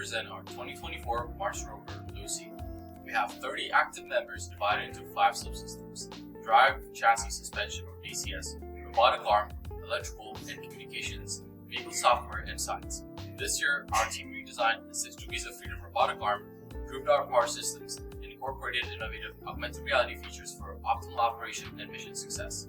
present our 2024 Mars Rover, LUSI. We have 30 active members divided into 5 subsystems: drive, chassis, suspension or DCS, robotic arm, electrical and communications, vehicle software, and science. This year, our team redesigned the 6 degrees of freedom robotic arm, improved our power systems, and incorporated innovative augmented reality features for optimal operation and mission success.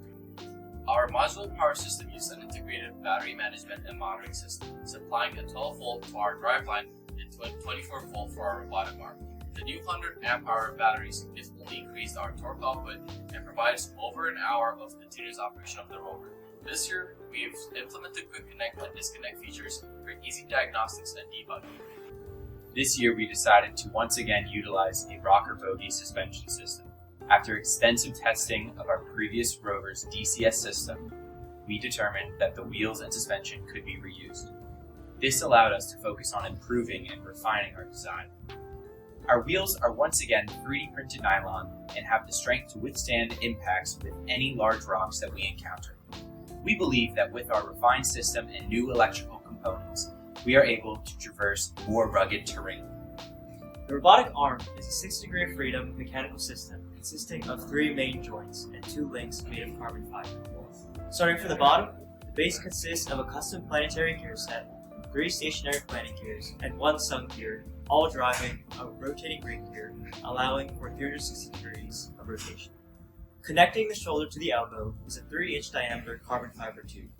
Our modular power system uses an integrated battery management and monitoring system, supplying a 12-volt to our driveline and 24-volt for our robotic arm. The new 100 amp-hour battery significantly increased our torque output and provides over an hour of continuous operation of the rover. This year, we've implemented quick connect and disconnect features for easy diagnostics and debugging. This year, we decided to once again utilize a rocker bogie suspension system. After extensive testing of our previous rover's DCS system, we determined that the wheels and suspension could be reused. This allowed us to focus on improving and refining our design. Our wheels are once again 3D printed nylon and have the strength to withstand impacts with any large rocks that we encounter. We believe that with our refined system and new electrical components, we are able to traverse more rugged terrain. The robotic arm is a 6 degree of freedom mechanical system consisting of 3 main joints and 2 links made of carbon fiber. Starting from the bottom, the base consists of a custom planetary gear set, 3 stationary planet gears, and 1 sunk gear, all driving a rotating brake gear, allowing for 360 degrees of rotation. Connecting the shoulder to the elbow is a 3-inch diameter carbon fiber tube.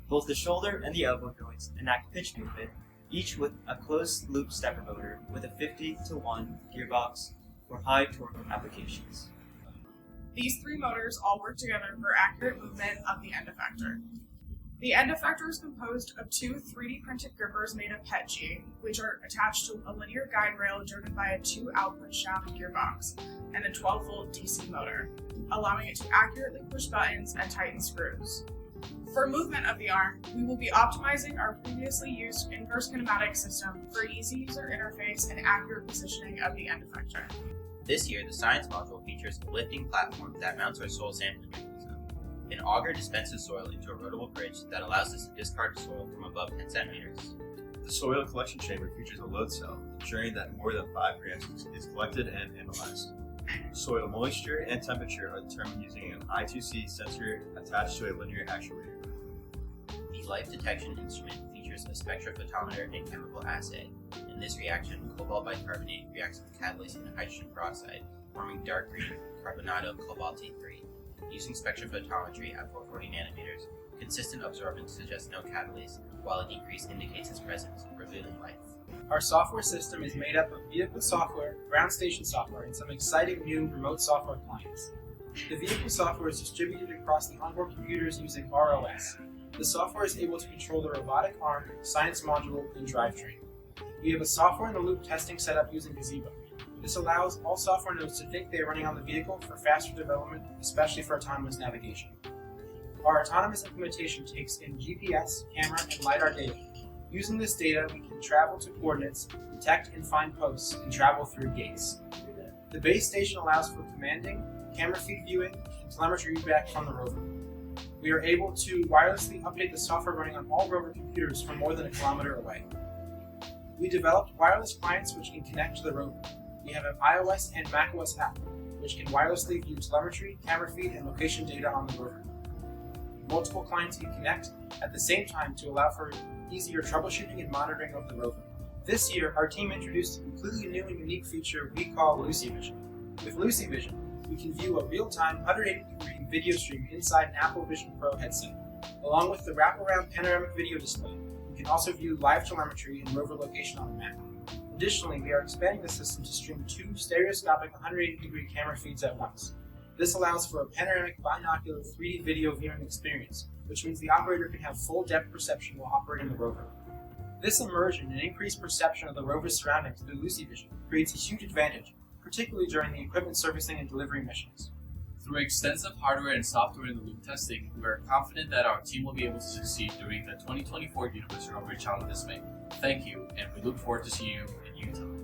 Both the shoulder and the elbow joints enact pitch movement, each with a closed-loop stepper motor with a 50-to-1 gearbox for high torque applications. These 3 motors all work together for accurate movement of the end effector. The end effector is composed of 2 3D printed grippers made of PETG, which are attached to a linear guide rail driven by a 2-output shaft gearbox and a 12-volt DC motor, allowing it to accurately push buttons and tighten screws. For movement of the arm, we will be optimizing our previously used inverse kinematic system for easy user interface and accurate positioning of the end effector. This year, the science module features a lifting platform that mounts our soil sampling mechanism. An auger dispenses soil into a rotable bridge that allows us to discard soil from above 10 centimeters. The soil collection chamber features a load cell, ensuring that more than 5 grams is collected and analyzed. Soil moisture and temperature are determined using an I2C sensor attached to a linear actuator. The life detection instrument features a spectrophotometer and chemical assay. In this reaction, cobalt bicarbonate reacts with catalase and hydrogen peroxide, forming dark green carbonado cobaltate-3. Using spectrophotometry at 440 nanometers, consistent absorbance suggests no catalase, while a decrease indicates its presence, revealing life. Our software system is made up of vehicle software, ground station software, and some exciting new remote software clients. The vehicle software is distributed across the onboard computers using ROS. The software is able to control the robotic arm, science module, and drivetrain. We have a software-in-the-loop testing setup using Gazebo. This allows all software nodes to think they are running on the vehicle for faster development, especially for autonomous navigation. Our autonomous implementation takes in GPS, camera, and LiDAR data. Using this data, we can travel to coordinates, detect and find posts, and travel through gates. The base station allows for commanding, camera feed viewing, and telemetry feedback from the rover. We are able to wirelessly update the software running on all rover computers from more than a kilometer away. We developed wireless clients which can connect to the rover. We have an iOS and macOS app, which can wirelessly view telemetry, camera feed, and location data on the rover. Multiple clients can connect at the same time to allow for easier troubleshooting and monitoring of the rover. This year, our team introduced a completely new and unique feature we call LUSI Vision. With LUSI Vision, we can view a real-time 180-degree video stream inside an Apple Vision Pro headset. Along with the wraparound panoramic video display, we can also view live telemetry and rover location on the map. Additionally, we are expanding the system to stream 2 stereoscopic 180-degree camera feeds at once. This allows for a panoramic binocular 3D video viewing experience, which means the operator can have full depth perception while operating the rover. This immersion and increased perception of the rover's surroundings through LUSI Vision creates a huge advantage, particularly during the equipment servicing and delivery missions. Through extensive hardware and software-in-the-loop testing, we are confident that our team will be able to succeed during the 2024 University Rover Challenge this May. Thank you, and we look forward to seeing you in Utah.